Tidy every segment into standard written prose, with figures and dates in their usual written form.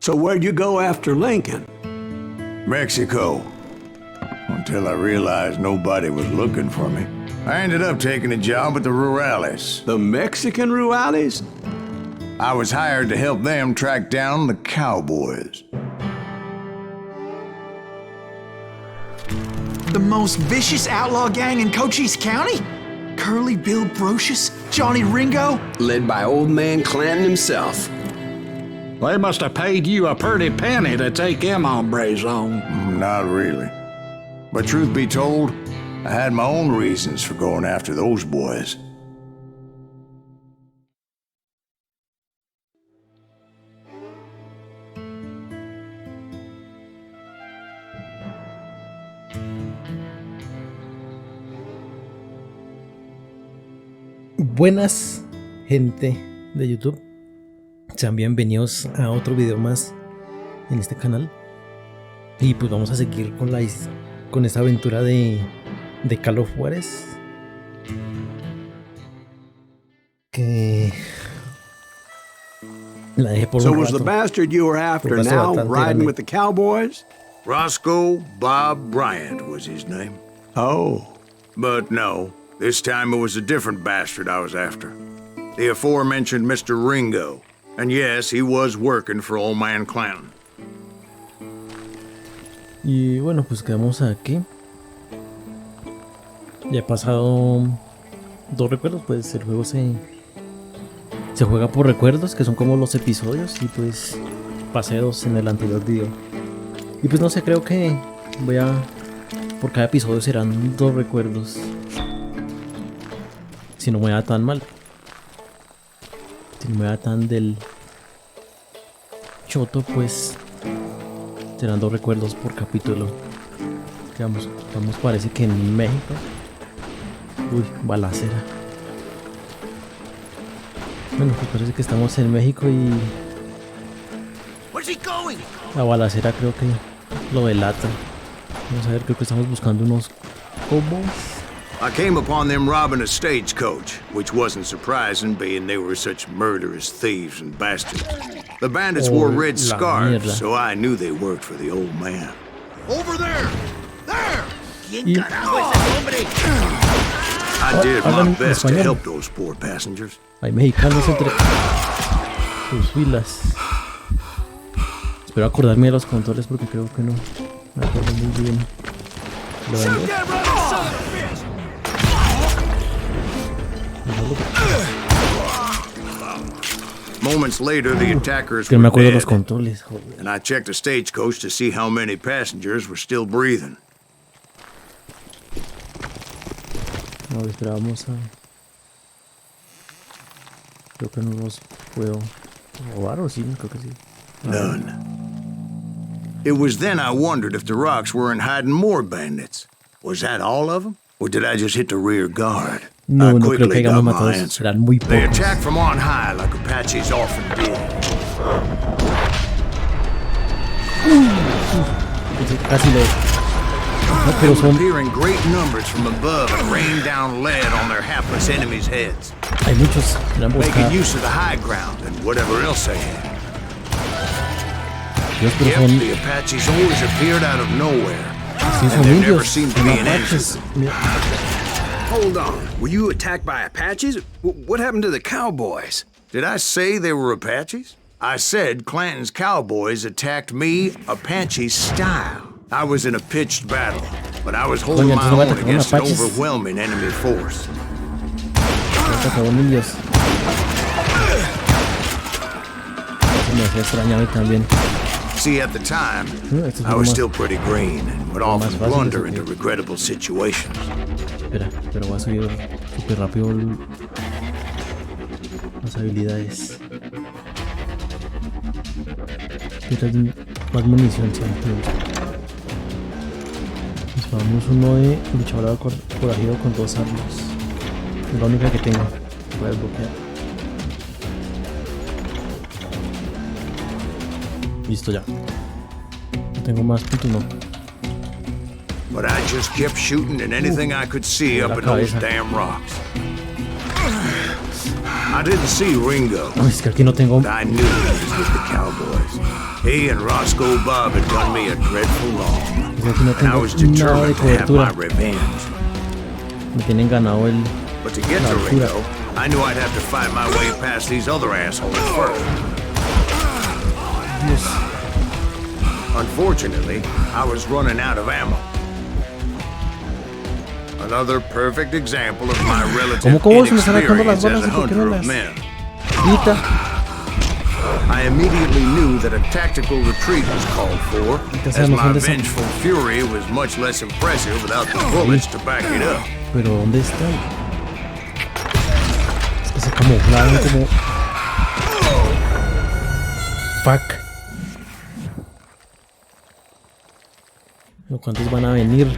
So where'd you go after Lincoln? Mexico. Until I realized nobody was looking for me. I ended up taking a job at the Rurales. The Mexican Rurales? I was hired to help them track down the cowboys. The most vicious outlaw gang in Cochise County? Curly Bill Brocious? Johnny Ringo? Led by old man Clanton himself. They must have paid you a pretty penny to take them hombres on. Not really. But truth be told, I had my own reasons for going after those boys. Buenas, gente de YouTube. Sean bienvenidos a otro video más en este canal. Y pues vamos a seguir con esta aventura de Carlos Juárez. Que la dejé por un rato. So was the bastard you were after now riding with the cowboys? Roscoe Bob Bryant was his name. Oh. But no, this time it was a different bastard I was after. The aforementioned Mr. Ringo. And yes, he was working for old man Clanton. Y bueno, pues quedamos aquí. Ya he pasado 2 recuerdos, pues el juego se juega por recuerdos, que son como los episodios, y pues pasé 2 en el anterior video. Y pues no sé, creo que por cada episodio serán 2 recuerdos. Si no me da tan mal. Si no me da tan del choto, pues serán 2 recuerdos por capítulo. Estamos parece que en México. Uy, balacera. Bueno, pues parece que estamos en México y la balacera creo que lo delata. Vamos a ver, creo que estamos buscando unos cowboys. I came upon them robbing a stagecoach, which wasn't surprising, being they were such murderous thieves and bastards. The bandits wore red scarves, so I knew they worked for the old man. Over there! There! I did my best to help those poor passengers. Hay mexicanos entre sus filas. Espero acordarme de los controles porque creo que no me acuerdo muy bien. Moments later, the attackers Que no me were acuerdo dead, los controles, joder. and I checked the stagecoach to see how many passengers were still breathing. No, esperábamos a... Creo que no los puedo robar, o sí, creo que sí. None. It was then I wondered if the rocks weren't hiding more bandits. Was that all of them? Or did I just hit the rear guard? No, I no creo que quickly got hayamos my matado, answer. serán muy They pocos. attacked from on high like Apaches often did. Casi lo... No, pero They son... appear in great numbers from above and rain down lead on their hapless enemies' heads, Hay muchos en ambos making lados. use of the high ground and whatever else they had. Dios, pero Yep, son... the Apaches always appeared out of nowhere. Sí, son And there never indios, seemed to son be an apaches. Mira, Hold on. Were you attacked by Apaches? What happened to the cowboys? Did I say they were Apaches? I said Clanton's cowboys attacked me Apache style. I was in a pitched battle, but I was holding Oye, my entonces no own atacaron against an Apaches. overwhelming enemy force. atacaron indios. Me hacía extrañar también. See, at the time, Esto es I was más- still pretty green and would often más fácil blunder de into subir. regrettable situations. Espera, pero voy a subir súper rápido las habilidades. Quiero más munición siempre. Disparamos uno de luchador corajido con 2 armas. Es la única que tengo. Voy a desbloquear. Listo ya. No tengo más puntos, no. But I just kept shooting at anything I could see up in those damn rocks. I didn't see Ringo, No, es que aquí no tengo. but I knew he was with the cowboys. He and Roscoe Bob had done me a dreadful wrong, Pues aquí no and I tengo was nada de determined to have my cobertura. revenge. Me tienen ganado el... But to get La to altura. Ringo, I knew I'd have to fight my way past these other assholes first. Dios. Unfortunately, I was running out of ammo. Another perfect example of my relative ¿Cómo se me están acabando las inexperience as balas a y por qué no hunter las of men. quita? I immediately knew that a tactical retreat was called for, as my vengeful fury was much less impressive without the bullets to back it up. Pero ¿dónde están? Es que se camuflaron como... Fuck. Pero ¿cuántos van a venir?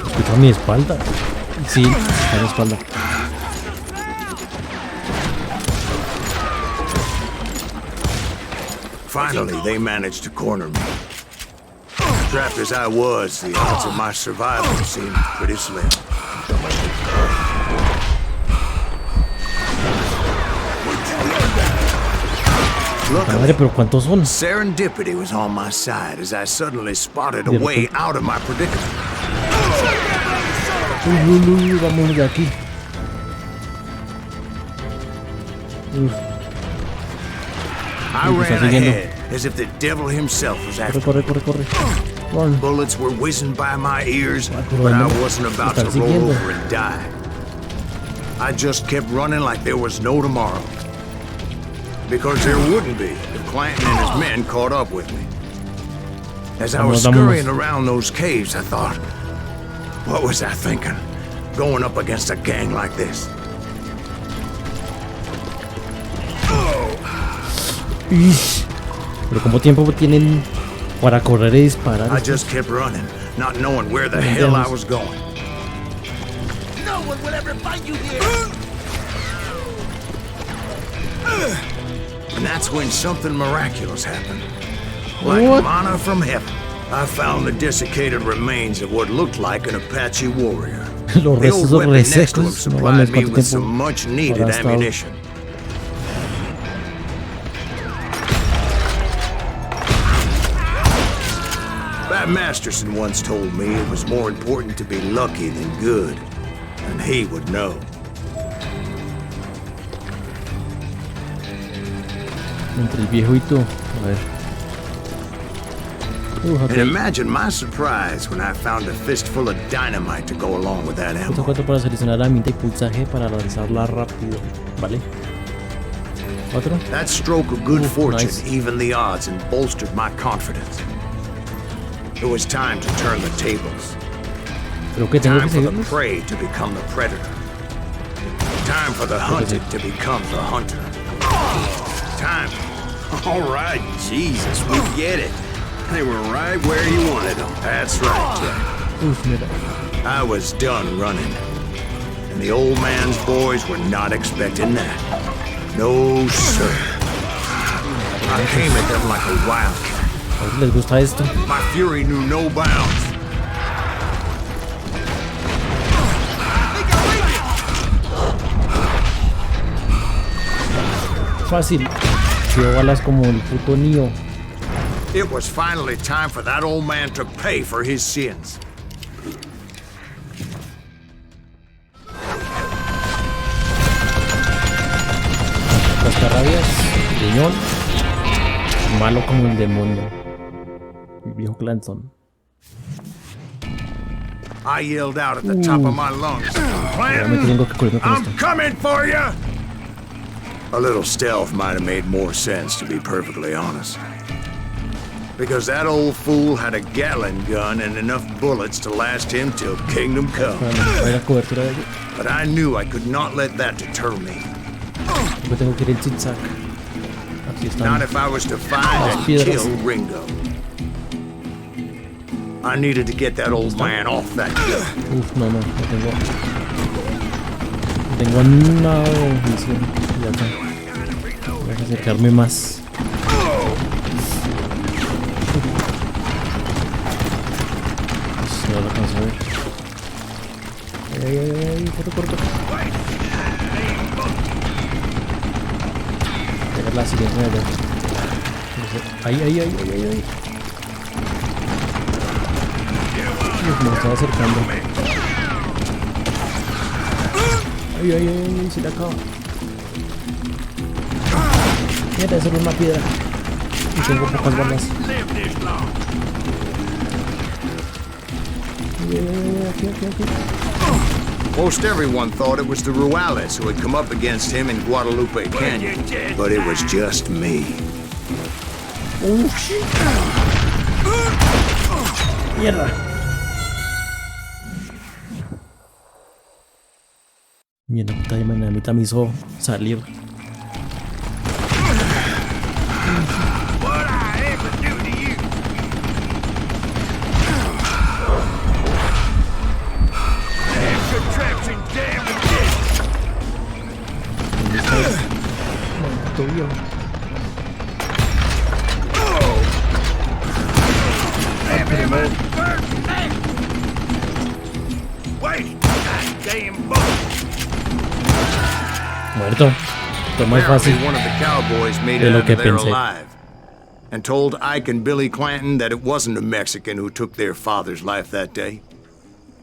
¿Escucha mi espalda? Sí, está en la espalda. Finally, they managed to corner me. Trapped as I was, the odds of my survival seemed pretty slim. Madre, pero ¿cuántos son? Serendipity was on my side as I suddenly spotted a way out of my predicament. Uy, vamos de aquí. I ran ahead as if the devil himself was after me. Corre. Run. Bullets were whizzing by my ears, but corriendo. I wasn't about to Me están roll siguiendo. over and die. I just kept running like there was no tomorrow. Because there wouldn't be if Clanton and his men caught up with me. As I was scurrying around those caves, I thought, what was I thinking? Going up against a gang like this? Ish. Pero ¿cómo tiempo tienen para correr y disparar? I just kept running, not knowing where the hell I was going. No one will ever find you here! And that's when something miraculous happened. Like What? manna from heaven, I found the desiccated remains of what looked like an Apache warrior. Los The old restos weapon next to him resecos. No supplied mames, me ¿cuánto with some tiempo much-needed habrá estado? ammunition. Pat Masterson once told me it was more important to be lucky than good, and he would know. Entre el viejo y tú. A ver. And Ok. imagine my surprise when I found a fistful of dynamite to go along with that Pulsa ammo. 4 para seleccionar la herramienta y pulsa G para lanzarla rápido. Vale. 4. That stroke of good fortune nice. evened the odds and bolstered my confidence. It was time to turn the tables. Creo que tengo Time que for the seguirlos. prey to become the predator. Time for the hunted to become the hunter. Time. All right, Jesus, we get it. They were right where you wanted them. That's right, Jack. Uf, mira. I was done running. And the old man's boys were not expecting that. No, sir. I came at them like a wildcat. A ver si les gusta esto. My fury knew no bounds. Fácil. Tiro balas como el puto Neo. It was finally time for that old man to pay for his sins. Cascarrabias. Riñón. Malo como el demonio. El viejo Clanton. I yelled out at the top of my lungs. Ahora me tengo que correr con I'm esto. coming for you! A little stealth might have made more sense, to be perfectly honest. Because that old fool had a Gatling gun and enough bullets to last him till kingdom come. Para la cobertura de ello. But I knew I could not let that deter me. Yo tengo que ir en zigzag. Aquí Not están. if I was to find and piedras. kill Ringo. I needed to get that old man off that gun. Uf, no tengo. No tengo nada de visión. Ya está. Voy a acercarme más. corre. Pegar la siguiente de allá. Ahí. Me estaba acercando. Ay, se le acaba. Mira, eso es una piedra. Y tengo pocas balas. Aquí. Most everyone thought it was the Ruales who had come up against him in Guadalupe Canyon, but it was just me. Mierda. Mierda, puta de manamita me hizo salir. What I ever do to you? Extra traps and damages. ¿Dónde estás? Maldito viejo. Wait, goddamn bull. Muerto. Esto es más fácil Apparently, one of the cowboys made de it lo out que of there pensé. alive and told Ike and Billy Clanton that it wasn't a Mexican who took their father's life that day.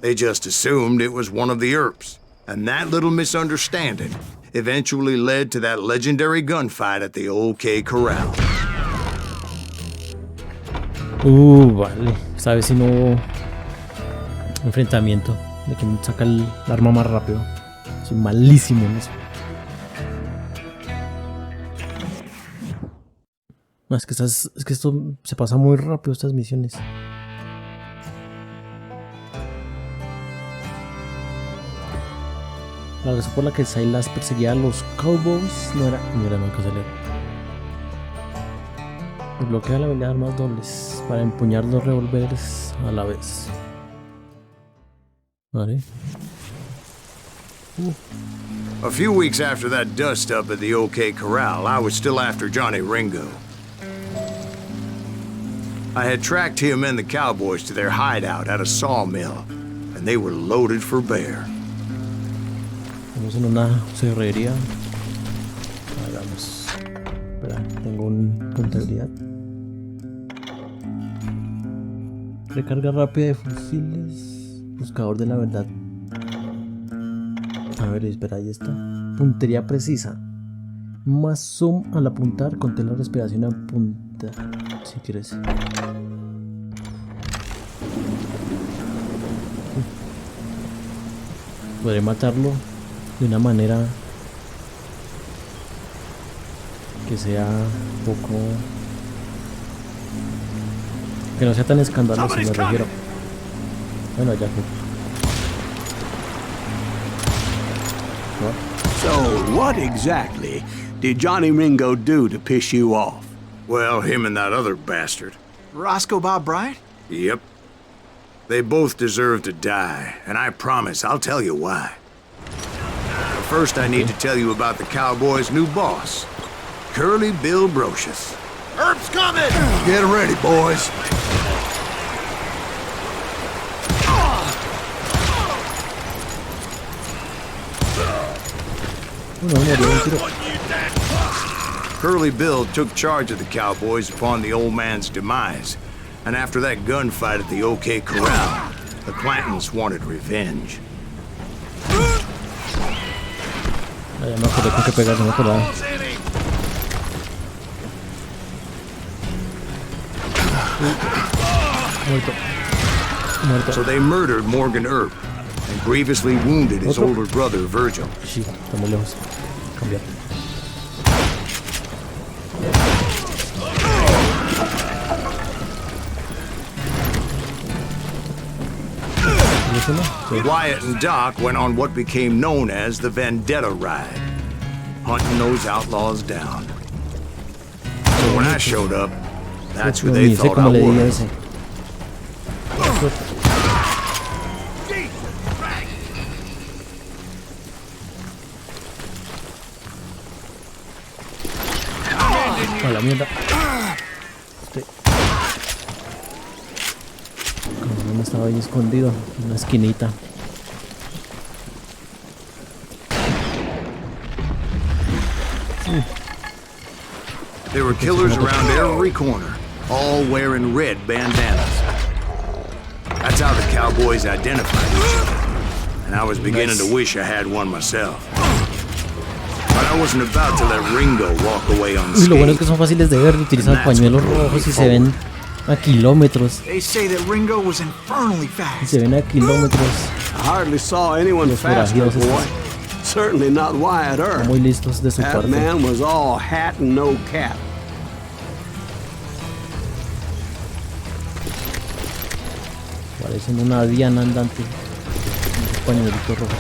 They just assumed it was one of the Earps, and that little misunderstanding eventually led to that legendary gunfight at the OK Corral. Vale. Esta vez si no hubo enfrentamiento de quien saca el arma más rápido. Soy malísimo en eso. No, es que esto se pasa muy rápido, estas misiones. La razón por la que Silas perseguía a los cowboys no era... Mira, no hay que salir. Bloquea la habilidad de armas dobles para empuñar dos revólveres a la vez. Vale. A few weeks after that dust-up at the OK Corral, I was still after Johnny Ringo. I had tracked him and the cowboys to their hideout at a sawmill, and they were loaded for bear. Estamos en una cerrería. Hagamos. Espera, tengo un punto de habilidad. Recarga rápida de fusiles. Buscador de la verdad. A ver, espera, ahí está. Puntería precisa. Más zoom al apuntar. Conté la respiración a apuntar. Si quieres. Podré matarlo de una manera que sea poco... que no sea tan escandaloso, me refiero. Bueno, ya fue. So, what exactly did Johnny Ringo do to piss you off? Well, him and that other bastard. Roscoe Bob Bryant? Yep. They both deserve to die, and I promise I'll tell you why. But first, I need to tell you about the Cowboys' new boss, Curly Bill Brocious. Herb's coming! Get ready, boys. Curly Bill took charge of the Cowboys upon the old man's demise, and after that gunfight at the OK Corral, the Clantons wanted revenge. Ya me acordé con que pegar, no me acordaba. Muerto. So they murdered Morgan Earp and grievously wounded his older brother, Virgil. Sí, está muy lejos. Cambiar. Wyatt and Doc went on what became known as the Vendetta Ride, hunting those outlaws down. So when I showed up, that's who they thought I was. A la mierda. Cabrón, estaba ahí escondido en una esquinita. There were killers around every corner, all wearing red bandanas. That's how the cowboys identified each other. And I was beginning to wish I had one myself. But I wasn't about to let Ringo walk away Uy, lo bueno es que unscathed. son fáciles de ver, utilizan pañuelos rojos y se ven a kilómetros. They say that Ringo was infernally Y fast. se ven a kilómetros. I hardly saw anyone Los faster, forajidos boy. estos. Certainly not Wyatt Earp. Muy listos de su That parte. man was all hat and no cap. Parecen una diana andante. Con sus pañuelitos rojos.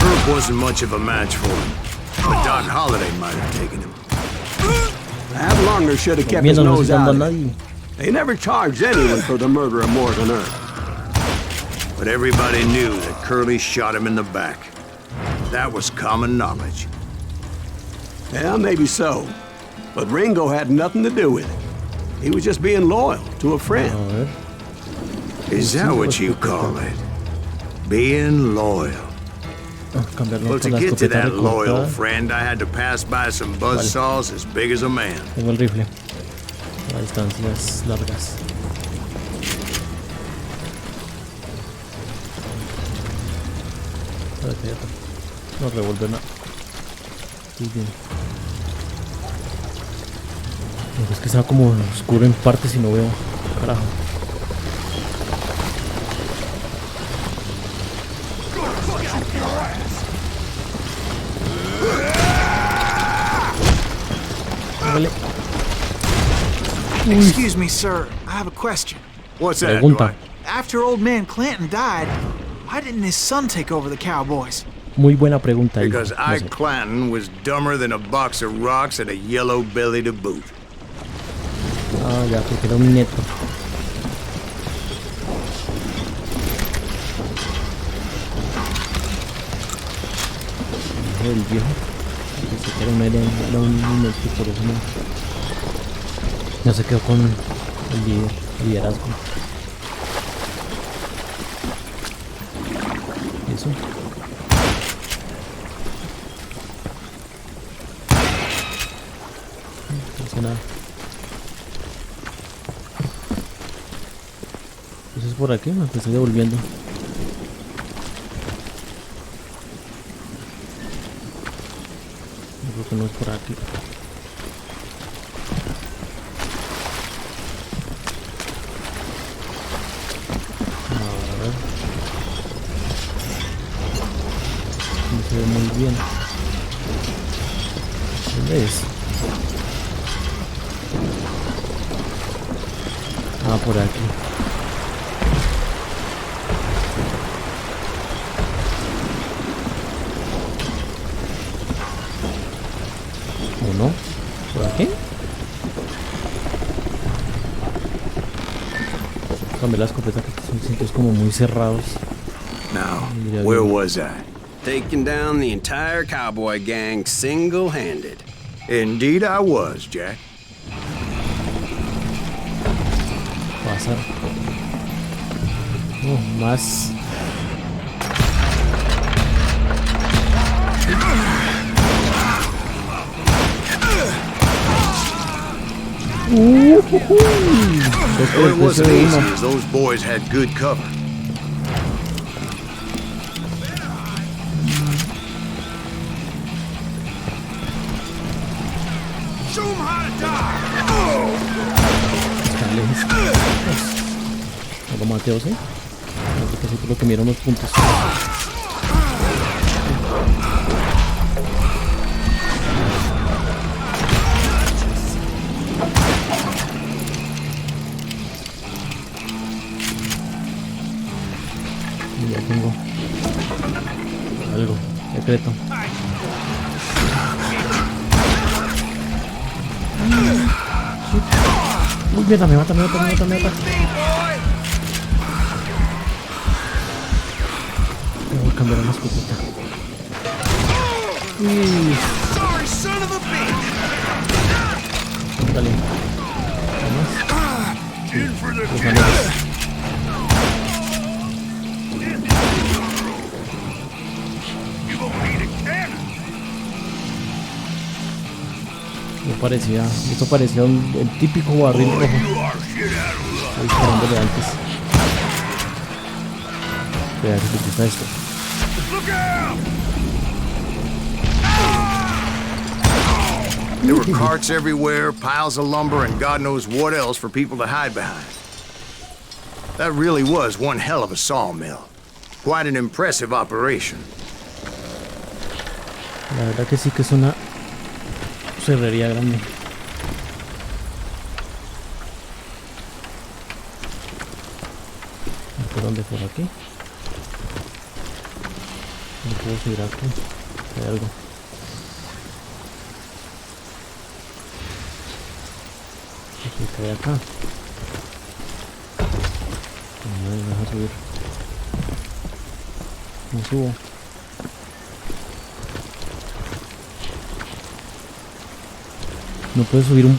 Earp wasn't much of a match for him, but Doc Holliday might have taken him. That Longer should have kept his Viendo, no nose citando a out. nadie. They never charged anyone for the murder of Morgan Earp. But everybody knew that Curly shot him in the back. That was common knowledge. Yeah, maybe so. But Ringo had nothing to do with it. He was just being loyal to a A friend. ver. Is that what you call it? Being loyal. Cambiarlo Well, por to la get to escopeta that loyal recortada. friend, I had to pass by some buzzsaws as big as a man. Tengo el rifle. A distancias largas. Espérate, ya está. No revuelve nada. Estoy bien. Es que está como oscuro en partes y no veo. Carajo. Vale. Excuse me, sir. I have a question. What's that, Pregunta. Dwight? After old man Clanton died, why didn't his son take over the Cowboys? Muy buena pregunta. hijo. Because No Ike sé. Clanton was dumber than a box of rocks and a yellow belly to boot. Ah, ya, porque era un nieto. El viejo. Pensé que era un nieto, por eso no se quedó con el liderazgo. Eso. No hace nada. Pues es por aquí, me estoy devolviendo. Yo creo que no es por aquí. A ver. No se ve muy bien. ¿Dónde es? Ah, por aquí. ¿O no? ¿Por aquí? Cambié la escopeta que son sitios como muy cerrados. Now, Yeah, where yeah. was I? Taking down the entire cowboy gang single-handed. Indeed I was, Jack. Pasar. Oh, más. Though it wasn't easy, as those boys had good cover. Show 'em how to die! Están lejos. No lo mateo, ¿sí? Porque sí, por lo que miro unos puntos. Y ya tengo algo secreto. Uy, mierda, me mata. Voy a cambiar la escopeta. Uy, Sorry, son of a bitch! dale. Vamos. In for the Los maneros. You won't need a No parecía, esto parecía el típico barril rojo. Estoy disparándole antes. Vea si te gusta esto. There were carts everywhere, piles of lumber, and God knows what else for people to hide behind. That really was one hell of a sawmill. Quite an impressive operation. La verdad que sí que es una cerrería grande. ¿Por dónde? Por aquí. No puedo subir aquí. Hay algo. Aquí cae acá. No me deja subir. No subo. No puedo subir un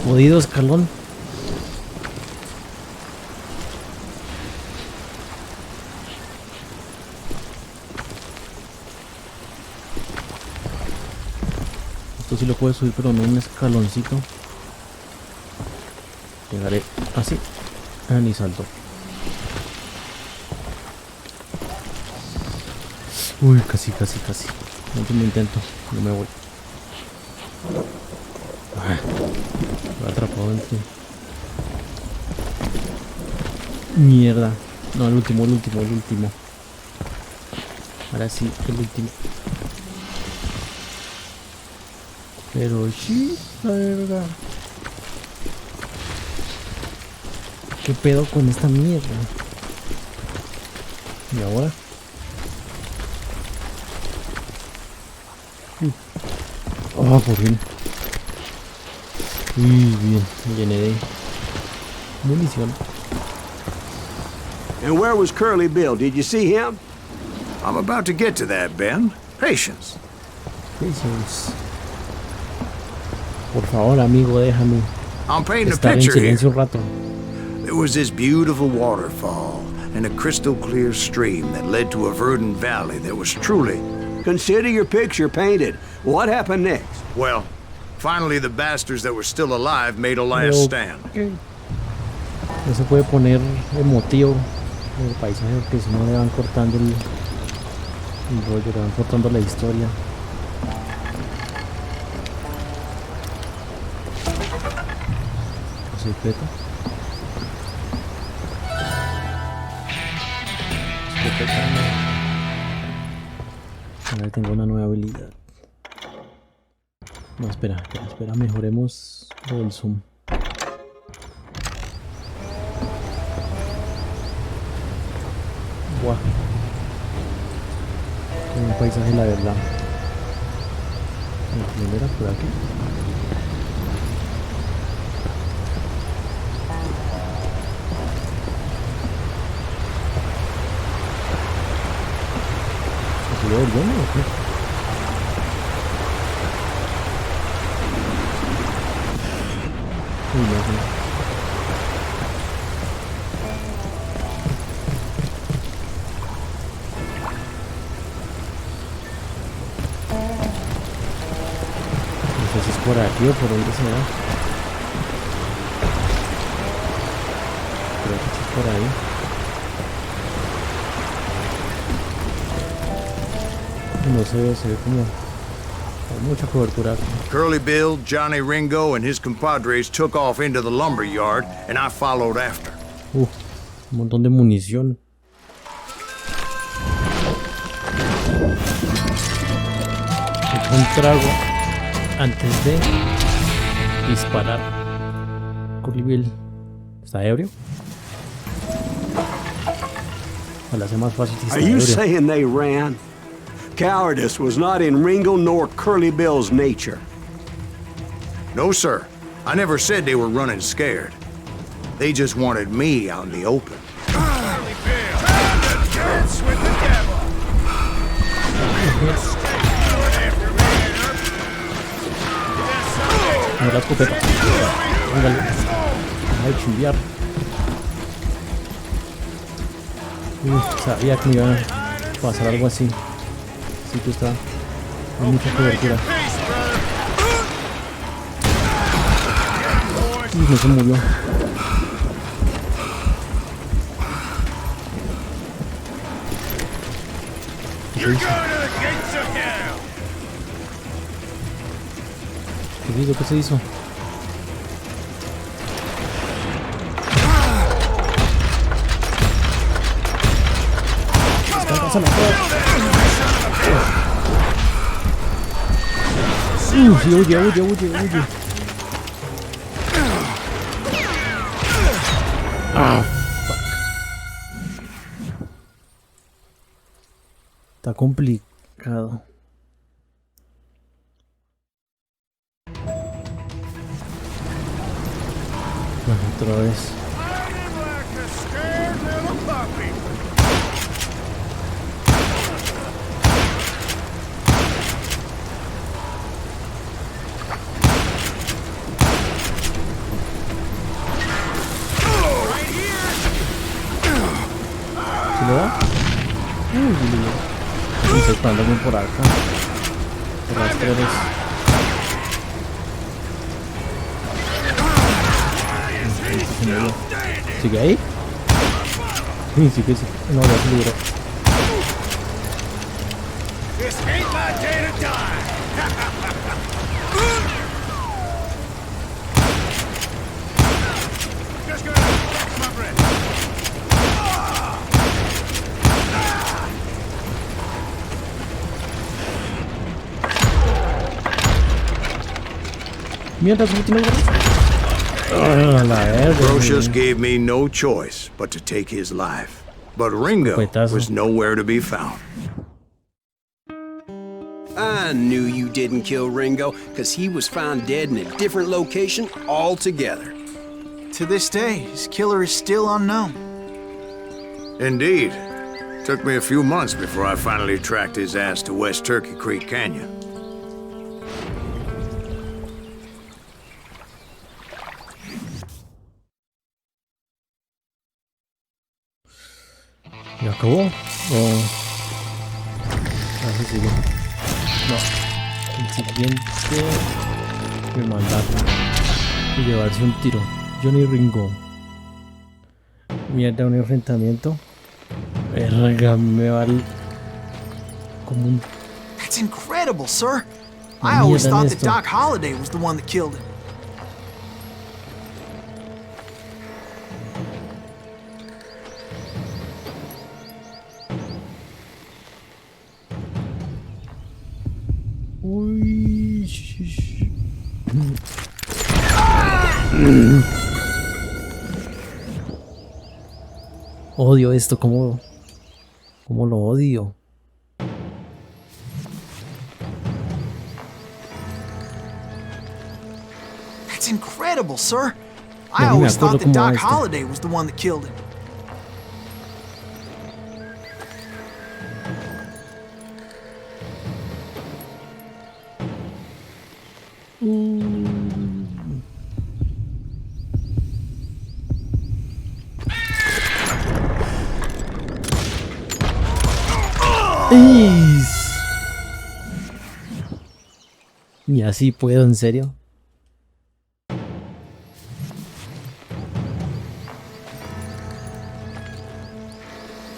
jodido escalón. Esto sí lo puedo subir, pero no un escaloncito. Llegaré así. Ah, ni salto. Uy, casi. Último intento. No me voy. Lo he atrapado entre. Mierda. No, el último. Ahora sí, el último. Pero sí, la verdad. ¿Qué pedo con esta mierda? ¿Y ahora? Oh, por fin. Bien, me llené de munición. And where was Curly Bill? Did you see him? I'm about to get to that, Ben. Patience. Patience. Por favor, amigo, déjame I'm painting a estar en picture here. silencio un rato. There was this beautiful waterfall and a crystal clear stream that led to a verdant valley that was truly... Consider your picture painted. What happened next? Well, finally the bastards that were still alive made a last stand. No se puede poner emotivo el paisaje porque si no le van cortando el rollo, le van cortando la historia. Escopeta. Ahora tengo una nueva habilidad. No, espera, mejoremos lo del zoom. Buah. Tiene un paisaje, la verdad. La primera por aquí. ¿Se ve el bueno o qué? Uy, no. No sé si es por aquí o por donde será. Creo que es por ahí. No se ve como hay mucha cobertura. Curly Bill, Johnny Ringo, and his compadres took off into the lumber yard, and I followed after. Un montón de munición. Un trago antes de disparar. Curly Bill está ebrio. Ojalá sea más fácil si está Are you ebrio. saying they ran? Cowardice was not in Ringo nor Curly Bill's nature. No, sir. I never said they were running scared. They just wanted me out in the open. Curly Bill, dance with the devil. Mira la escopeta. Ándale. Ay, chimbiar. Sabía que me iba a pasar algo así. Sí que está. Hay mucha cobertura. No se murió. ¿Qué se hizo? Huye. Ah, fuck. Está complicado. Otra vez. ¿Sí le da? Estoy disparándome por acá. Por las tres. ¿Sigue ahí? Sí, sigue. No, ya se libró. Mierda, ¿cómo tiene Brocious gave me no choice but to take his life. But Ringo was nowhere to be found. I knew you didn't kill Ringo, because he was found dead in a different location altogether. To this day, his killer is still unknown. Indeed. Took me a few months before I finally tracked his ass to West Turkey Creek Canyon. ¿Ya acabó? Así sigue. No. El siguiente me mandaron y llevarse un tiro. Johnny Ringo. Mierda, un enfrentamiento. Verga, me va como un... That's incredible, sir. I always thought that Doc Holliday was the one that killed him. Odio esto, como lo odio. That's incredible, sir. I always thought that Doc Holliday was the one that killed him. Y así puedo, en serio.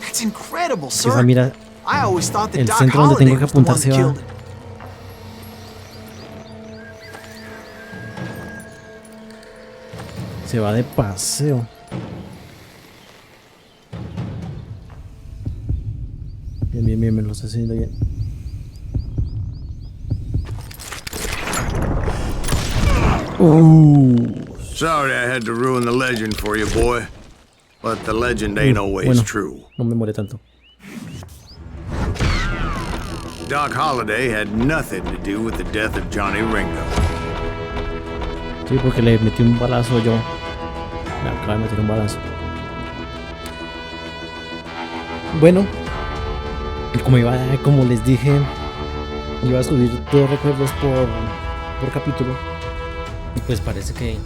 That's incredible, sir. Mira, I always thought that el Doc centro donde tengo Holliday que was the one apuntar that se va. killed him. Se va de paseo. Bien, me lo está haciendo bien. Sorry I had to ruin the legend for you, boy. But the legend ain't always true. No me muere tanto. Doc Holliday had nothing to do with the death of Johnny Ringo. Sí, porque le metí un balazo yo. Me acaba de meter un balazo. Bueno, como les dije, iba a subir 2 recuerdos por capítulo. Y pues parece que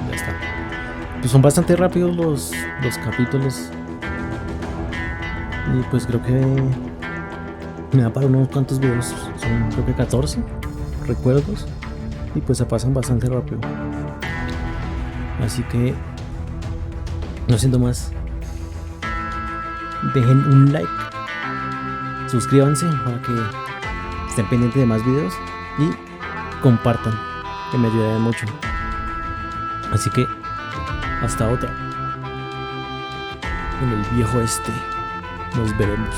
ya está. Pues son bastante rápidos los capítulos. Y pues creo que me da para unos cuantos videos. Son creo que 14 recuerdos. Y pues se pasan bastante rápido. Así que, no siendo más, dejen un like, suscríbanse para que estén pendientes de más videos y compartan, que me ayudaría mucho. Así que, hasta otra. En el viejo este, nos veremos.